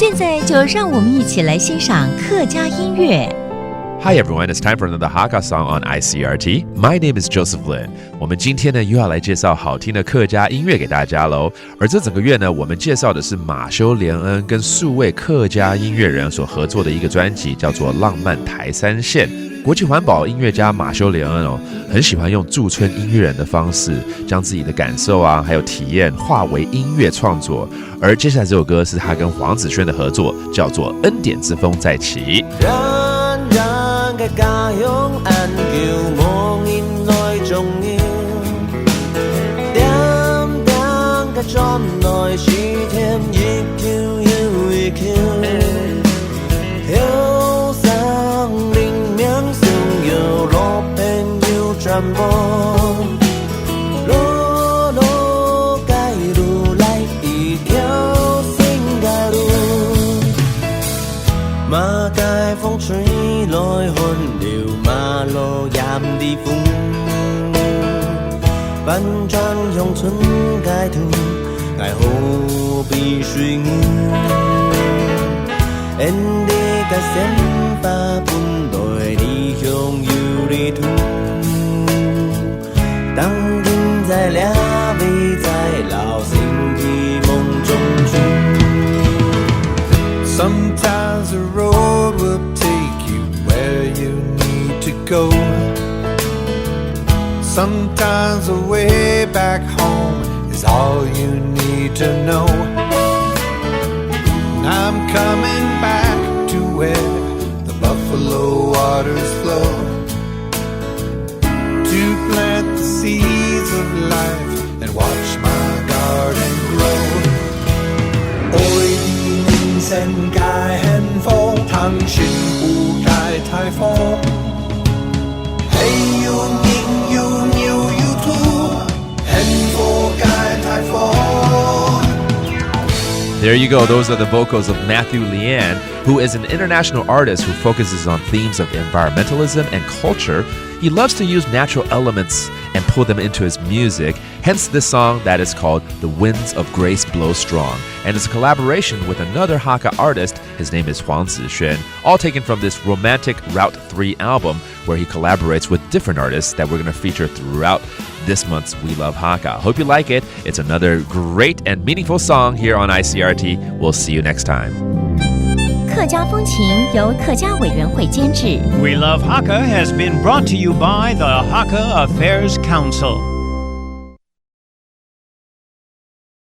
现在就让我们一起来欣赏客家音乐。Hi everyone, it's time for another Hakka song on ICRT. My name is Joseph Lin. 我们今天呢又要来介绍好听的客家音乐给大家喽。而这整个月呢，我们介绍的是马修连恩跟数位客家音乐人所合作的一个专辑，叫做《浪漫台三线》。国际环保音乐家马修连恩很喜欢用驻村音乐人的方式，将自己的感受还有体验化为音乐创作。而接下来这首歌是他跟黄子轩的合作，叫做《恩典之风再起》。嘅家鄉眼叫望念內重要，點點嘅裝內是天一橋又一橋，有生靈命上有落片要傳播，路路街路來一條新街路，馬街風吹來看了馬路染地風，班轉鄉村街途，愛好比水牛，人哋嘅想法本來理想有理圖，當今在兩位在老心的夢中住。Sometimes the road will take you where you need to go. Sometimes the way back home is all you need to know. I'm coming back to where the buffalo waters flow, to plant the seeds of life and watch my garden grow. 世界幸福，騰全部界太荒。係要應要吐，幸福界太荒。There you go. Those are the vocals of Matthew Lian, who is an international artist who focuses on themes of environmentalism and culture. He loves to use natural elements and pull them into his music, hence this song that is called The Winds of Grace Blow Strong. And it's a collaboration with another Hakka artist. His name is黄子轩, all taken from this Romantic Route 3 album, where he collaborates with different artists that we're going to feature throughout this month's We Love Hakka. Hope you like it. It's another great and meaningful song here on ICRT. We'll see you next time. 客家风情由客家委员会监制。 We Love Hakka has been brought to you by the Hakka Affairs Council.